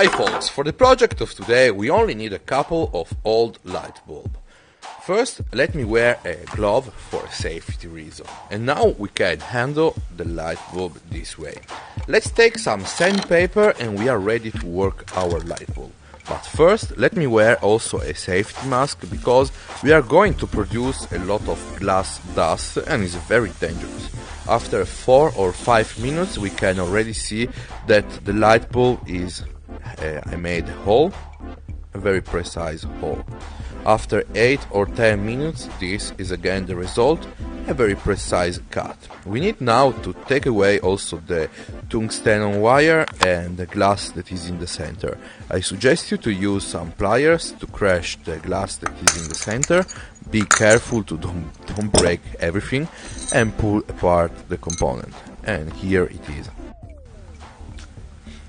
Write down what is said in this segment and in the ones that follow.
Hi folks, for the project of today we only need a couple of old light bulbs. First, let me wear a glove for a safety reason. And now we can handle the light bulb this way. Let's take some sandpaper and we are ready to work our light bulb. But first, let me wear also a safety mask because we are going to produce a lot of glass dust and it's very dangerous. After 4 or 5 minutes we can already see that the light bulb is I made a hole, a very precise hole. After 8 or 10 minutes, this is again the result, a very precise cut. We need now to take away also the tungsten wire and the glass that is in the center. I suggest you to use some pliers to crush the glass that is in the center. Be careful to don't break everything and pull apart the component. And here it is.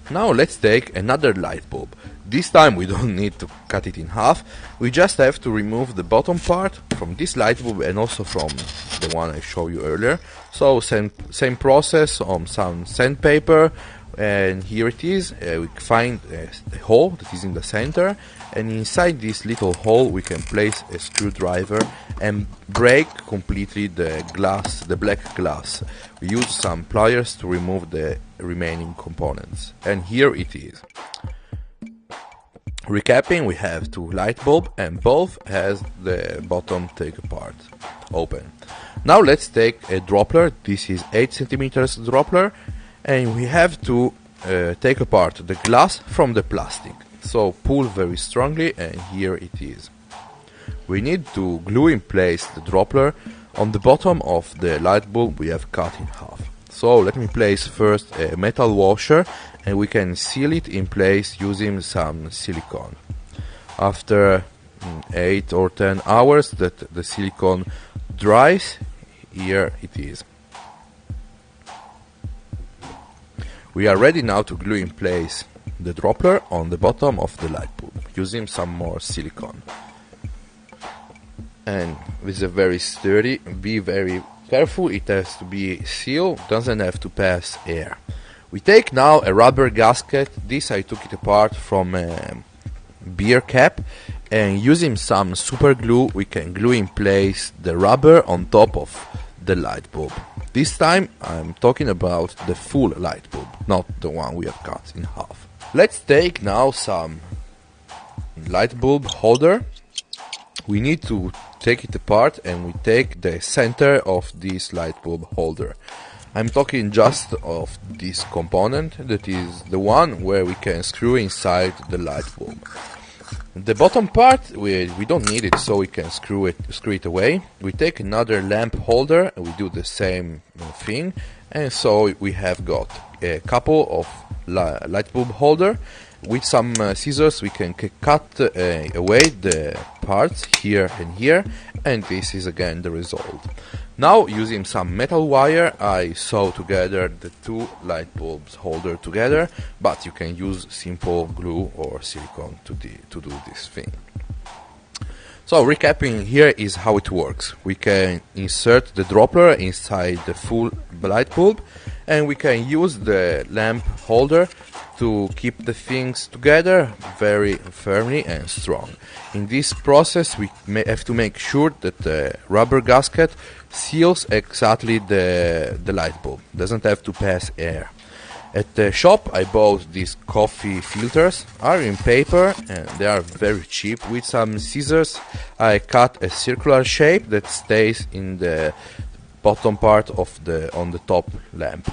Now let's take another light bulb. This time we don't need to cut it in half, we just have to remove the bottom part from this light bulb and also from the one I showed you earlier. So same process on some sandpaper, and here it is. We find a hole that is in the center, and inside this little hole we can place a screwdriver and break completely the glass, the black glass. We use some pliers to remove the remaining components, and here it is. Recapping, we have two light bulbs and both has the bottom take part open. Now let's take a Doppler. This is 8 centimeters Doppler, and we have to take apart the glass from the plastic. So pull very strongly, and here it is. We need to glue in place the Doppler on the bottom of the light bulb we have cut in half. So let me place first a metal washer and we can seal it in place using some silicone. After 8 or 10 hours that the silicone dries, here it is. We are ready now to glue in place the Doppler on the bottom of the light bulb using some more silicone. And with a very sturdy, be very careful, it has to be sealed, doesn't have to pass air. We take now a rubber gasket. This I took it apart from a beer cap, and using some super glue we can glue in place the rubber on top of the light bulb. This time I'm talking about the full light bulb, not the one we have cut in half. Let's take now some light bulb holder. We need to take it apart and we take the center of this light bulb holder. I'm talking just of this component, that is the one where we can screw inside the light bulb. The bottom part we don't need it, so we can screw it away. We take another lamp holder and we do the same thing, and so we have got a couple of light bulb holder. With some scissors we can cut away the parts here and here, and this is again the result. Now using some metal wire I sew together the two light bulbs holder together, but you can use simple glue or silicone to do this thing. So recapping, here is how it works. We can insert the Doppler inside the full light bulb, and we can use the lamp holder to keep the things together very firmly and strong. In this process we have to make sure that the rubber gasket seals exactly the light bulb, doesn't have to pass air. At the shop I bought these coffee filters, are in paper and they are very cheap. With some scissors I cut a circular shape that stays in the bottom part of on the top lamp.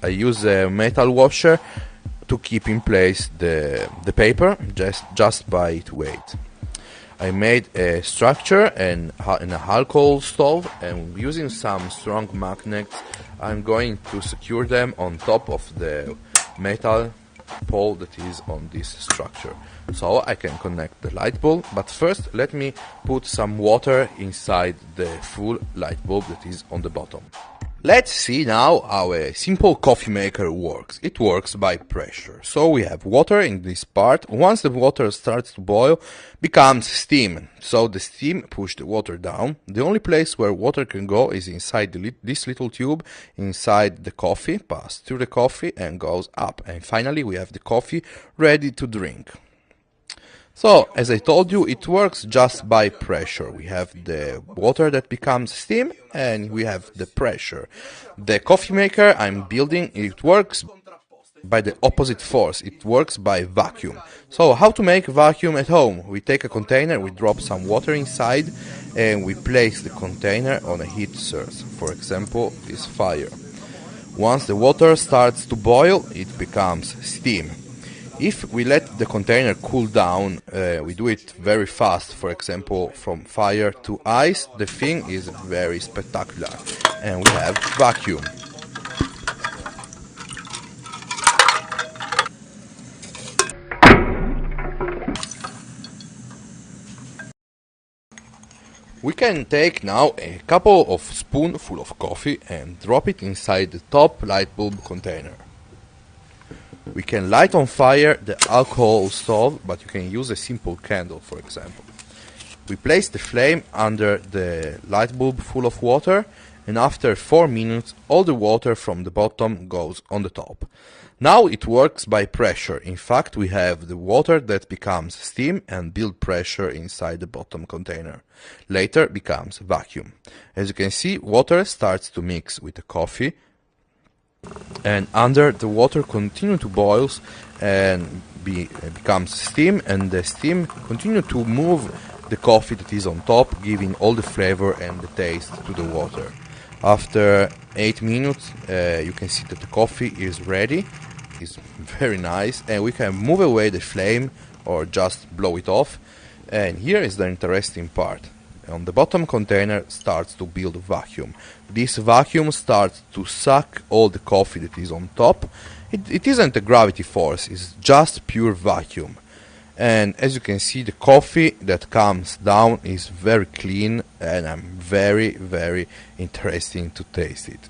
I use a metal washer to keep in place the paper just by its weight. I made a structure and in a alcohol stove, and using some strong magnets I'm going to secure them on top of the metal pole that is on this structure, so I can connect the light bulb. But first let me put some water inside the full light bulb that is on the bottom. Let's see now how a simple coffee maker works. It works by pressure. So we have water in this part. Once the water starts to boil, becomes steam. So the steam pushes the water down. The only place where water can go is inside this little tube, inside the coffee, pass through the coffee and goes up. And finally we have the coffee ready to drink. So, as I told you, it works just by pressure. We have the water that becomes steam, and we have the pressure. The coffee maker I'm building, it works by the opposite force. It works by vacuum. So, how to make vacuum at home? We take a container, we drop some water inside, and we place the container on a heat source. For example, this fire. Once the water starts to boil, it becomes steam. If we let the container cool down, we do it very fast, for example, from fire to ice, the thing is very spectacular, and we have vacuum. We can take now a couple of spoonfuls of coffee and drop it inside the top light bulb container. We can light on fire the alcohol stove, but you can use a simple candle, for example. We place the flame under the light bulb full of water, and after 4 minutes all the water from the bottom goes on the top. Now it works by pressure. In fact, we have the water that becomes steam and build pressure inside the bottom container. Later becomes vacuum. As you can see, water starts to mix with the coffee, and under the water continue to boil and becomes steam, and the steam continue to move the coffee that is on top, giving all the flavor and the taste to the water. After 8 minutes you can see that the coffee is ready. It's very nice, and we can move away the flame or just blow it off. And here is the interesting part. On the bottom container starts to build vacuum. This vacuum starts to suck all the coffee that is on top. It isn't a gravity force, it's just pure vacuum. And as you can see, the coffee that comes down is very clean, and I'm very interesting to taste it.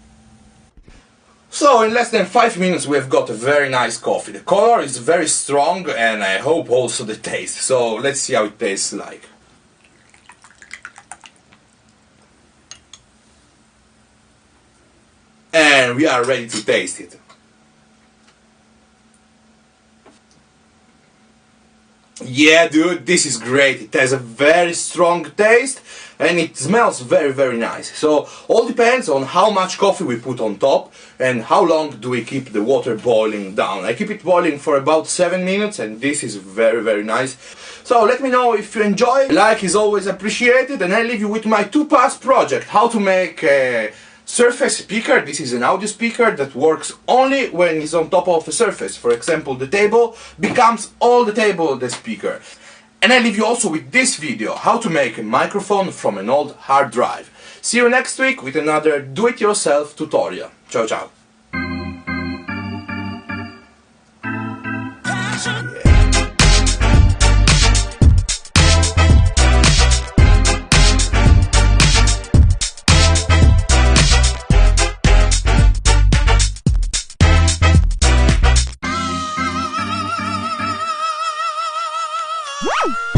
So in less than 5 minutes we have got a very nice coffee. The color is very strong, and I hope also the taste. So let's see how it tastes like. And we are ready to taste it. Yeah, dude, this is great. It has a very strong taste, and it smells very nice. So all depends on how much coffee we put on top and how long do we keep the water boiling down. I keep it boiling for about 7 minutes, and this is very nice. So let me know if you enjoy. Like is always appreciated, and I leave you with my 2-part project, how to make a surface speaker. This is an audio speaker that works only when it's on top of a surface. For example, the table becomes all the table the speaker. And I leave you also with this video, how to make a microphone from an old hard drive. See you next week with another do-it-yourself tutorial. Ciao ciao. Woo!